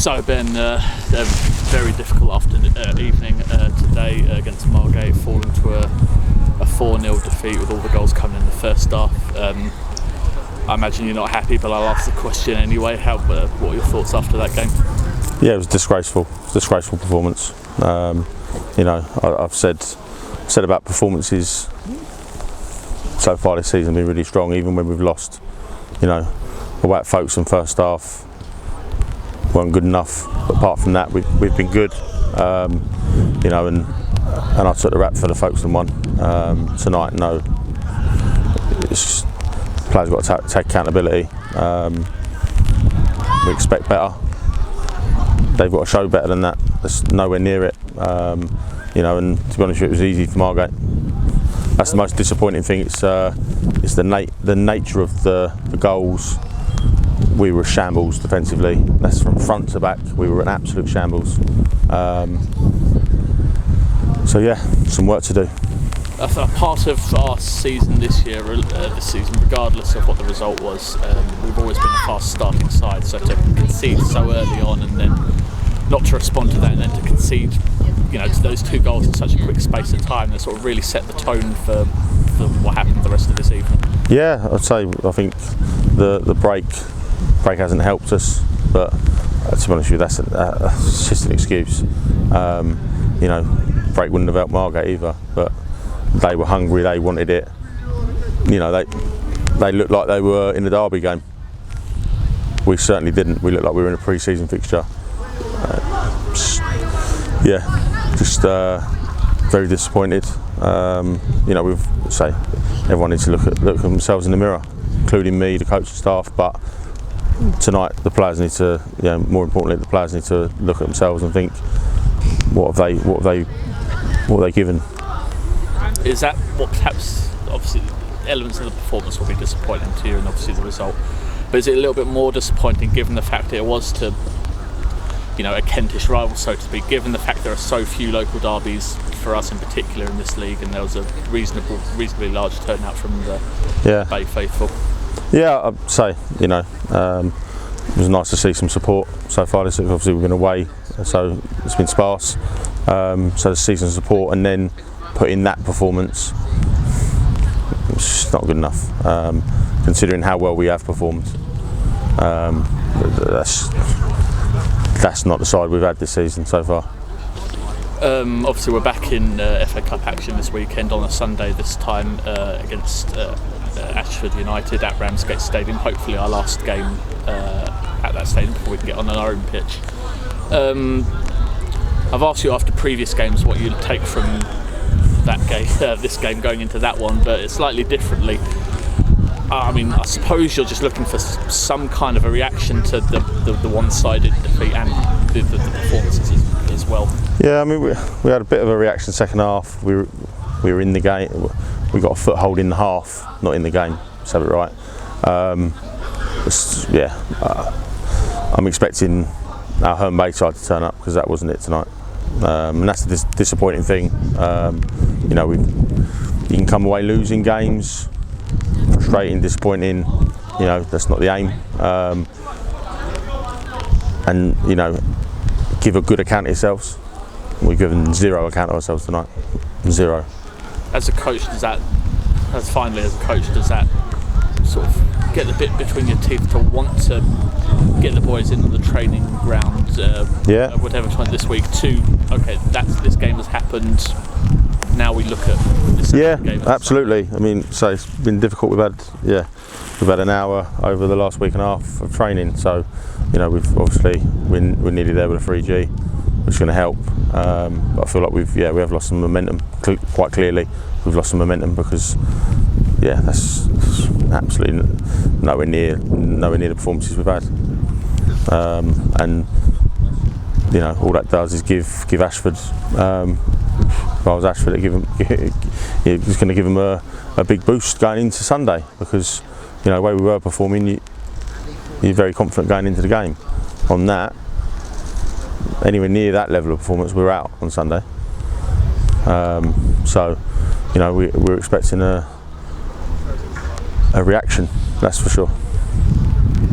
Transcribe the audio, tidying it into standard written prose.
So Ben, a very difficult evening today against Margate, falling to a 4-0 defeat with all the goals coming in the first half. I imagine you're not happy, but I'll ask the question anyway. What are your thoughts after that game? Yeah, it was disgraceful. Disgraceful performance. I've said about performances so far this season been really strong, even when we've lost. Away at Folkestone first half weren't good enough, but apart from that we've been good. And I took the rap for the Folkestone one. Tonight, no, it's just, players got to take accountability. We expect better. They've got to show better than that. There's nowhere near it. And to be honest with you, it was easy for Margate. That's the most disappointing thing. It's the nature of the goals. We were shambles defensively. That's from front to back. We were an absolute shambles. So yeah, some work to do. A part of our season this season, regardless of what the result was, we've always been a fast starting side. So to concede so early on and then not to respond to that, and then to concede, to those 2 goals in such a quick space of time, that sort of really set the tone for what happened the rest of this evening. Yeah, I think the break hasn't helped us, but to be honest with you, that's just an excuse. Break wouldn't have helped Margate either, but they were hungry, they wanted it. They looked like they were in the derby game. We certainly didn't. We looked like we were in a pre-season fixture. Very disappointed. Everyone needs to look at themselves in the mirror, including me, the coaching staff. But tonight, the players need to, more importantly, the players need to look at themselves and think, what have they given? Is that what perhaps, obviously, elements of the performance will be disappointing to you, and obviously the result, but is it a little bit more disappointing given the fact that it was to, a Kentish rival, so to speak, given the fact there are so few local derbies for us in particular in this league, and there was a reasonably large turnout from the Bay faithful? Yeah, I'd say, it was nice to see some support so far. Obviously we've been away, so it's been sparse. So to see some support and then put in that performance, it's just not good enough, considering how well we have performed. That's not the side we've had this season so far. Obviously we're back in FA Cup action this weekend on a Sunday, this time against Ashford United at Ramsgate Stadium. Hopefully our last game at that stadium before we can get on our own pitch. I've asked you after previous games what you'd take from that game, this game going into that one, but it's slightly differently. I suppose you're just looking for some kind of a reaction to the one-sided defeat and the performances as well. Yeah, we had a bit of a reaction second half. We were in the game. We got a foothold in the half, not in the game. Let's have it right. I'm expecting our Herne Bay side to turn up, because that wasn't it tonight. And that's the disappointing thing. You can come away losing games, frustrating, disappointing. That's not the aim. And give a good account of yourselves. We've given 0 account of ourselves tonight. 0. As a coach, does that sort of get the bit between your teeth to want to get the boys into the training ground, whatever time this week, this game has happened, now we look at this game? Absolutely. So it's been difficult. We've had an hour over the last week and a half of training, so we're nearly there with a 3G, which is going to help. But I feel like we have lost some momentum. Quite clearly, we've lost some momentum because that's absolutely nowhere near the performances we've had. And all that does is give Ashford. If I was Ashford, it's going to give them a big boost going into Sunday, because the way we were performing, you're very confident going into the game. On that, anywhere near that level of performance, we're out on Sunday. So we're expecting a reaction, that's for sure.